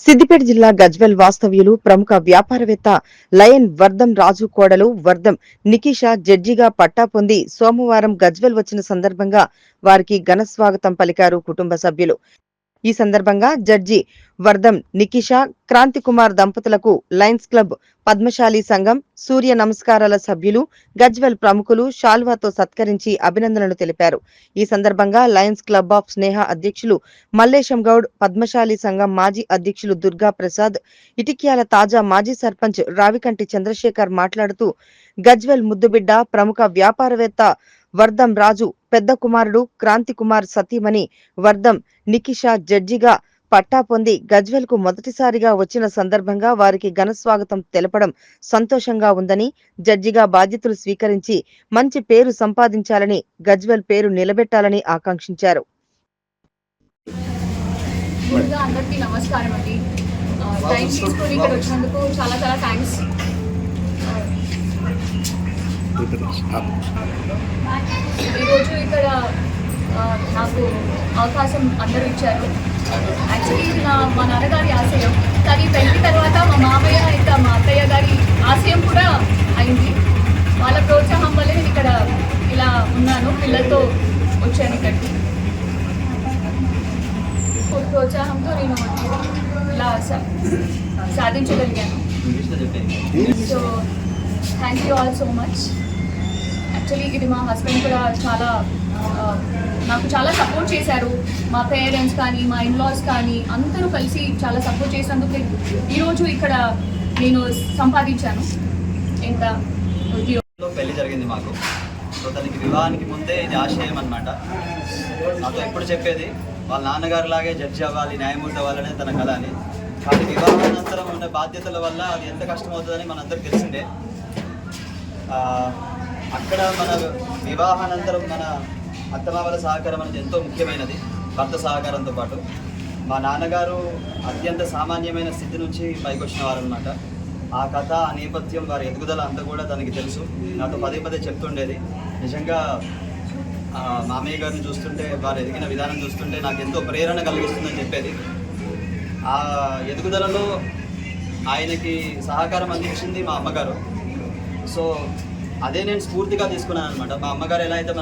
సిద్దిపేట జిల్లా గజ్వెల్ వాస్తవ్యులు ప్రముఖ వ్యాపారవేత్త లయన్ వర్ధం రాజు కోడలు వర్ధం నికీషా జడ్జిగా పట్టా పొంది సోమవారం గజ్వెల్ వచ్చిన సందర్భంగా వారికి ఘన స్వాగతం పలికారు కుటుంబ సభ్యులు. ఈ సందర్భంగా జడ్జి వర్ధం నికీషా, క్రాంతి కుమార్ దంపతులకు లయన్స్ క్లబ్, పద్మశాలి సంఘం, సూర్య నమస్కారాల సభ్యులు, గజ్వెల్ ప్రముఖులు శాల్వాతో సత్కరించి అభినందనలు తెలిపారు. ఈ సందర్భంగా లయన్స్ క్లబ్ ఆఫ్ స్నేహ అధ్యక్షులు మల్లేశం గౌడ్, పద్మశాలి సంఘం మాజీ అధ్యక్షులు దుర్గా ప్రసాద్, ఇటిక్యాల తాజా మాజీ సర్పంచ్ రావికంటి చంద్రశేఖర్ మాట్లాడుతూ గజ్వెల్ ముద్దుబిడ్డ ప్రముఖ వ్యాపారవేత్త వర్ధం రాజు పెద్ద కుమారుడు క్రాంతి కుమార్ సతీమణి వర్ధం నికీషా జడ్జిగా పట్టా పొంది గజ్వెల్ కు మొదటిసారిగా వచ్చిన సందర్భంగా వారికి ఘన స్వాగతం తెలపడం సంతోషంగా ఉందని, జడ్జిగా బాధ్యతలు స్వీకరించి మంచి పేరు సంపాదించాలని, గజ్వెల్ పేరు నిలబెట్టాలని ఆకాంక్షించారు. ఈరోజు ఇక్కడ నాకు అవకాశం అందరూ ఇచ్చారు. యాక్చువల్లీ ఇది మా నాన్నగారి ఆశయం, కానీ పెళ్లి తర్వాత మా మామయ్య ఇంకా మా అత్తయ్య గారి ఆశయం కూడా అయింది. వాళ్ళ ప్రోత్సాహం వల్ల నేను ఇక్కడ ఇలా ఉన్నాను, పిల్లలతో వచ్చాను ఇక్కడికి. ప్రోత్సాహంతో నేను ఇలా సాధించగలిగాను. So thank you all so much. Actually ఇది మా హస్బెండ్ కూడా నాకు చాలా సపోర్ట్ చేశారు. మా పేరెంట్స్ కానీ, మా ఇన్లాస్ కానీ అందరూ కలిసి చాలా సపోర్ట్ చేసినందుకు ఈరోజు ఇక్కడ నేను సంపాదించాను. ఇంకా పెళ్లి జరిగింది మాకు. సో దానికి వివాహానికి ముందే ఇది ఆశయం అన్నమాట. నాతో ఎప్పుడు చెప్పేది వాళ్ళ నాన్నగారు లాగే జడ్జి అవ్వాలి, న్యాయమూర్తి అవ్వాలనే తన కళ అని. కానీ వివాహానంతరం ఉన్న బాధ్యతల వల్ల అది ఎంత కష్టమవుతుందని మనందరికి తెలిసిందే. అక్కడ మన వివాహానంతరం మన అత్తమామల సహకారం అనేది ఎంతో ముఖ్యమైనది, భర్త సహకారంతో పాటు. మా నాన్నగారు అత్యంత సామాన్యమైన స్థితి నుంచి పైకి వచ్చిన వారనమాట. ఆ కథ, ఆ నేపథ్యం, వారి ఎదుగుదల అంతా కూడా తనకి తెలుసు. నాతో పదే పదే చెప్తుండేది. నిజంగా మామయ్య గారిని చూస్తుంటే, వారు ఎదిగిన విధానం చూస్తుంటే నాకు ఎంతో ప్రేరణ కలిగిస్తుందని చెప్పేది. ఆ ఎదుగుదలలో ఆయనకి సహకారం అందించింది మా అమ్మగారు. సో అదే నేను స్ఫూర్తిగా తీసుకున్నాను అనమాట. మా అమ్మగారు ఎలా అయితే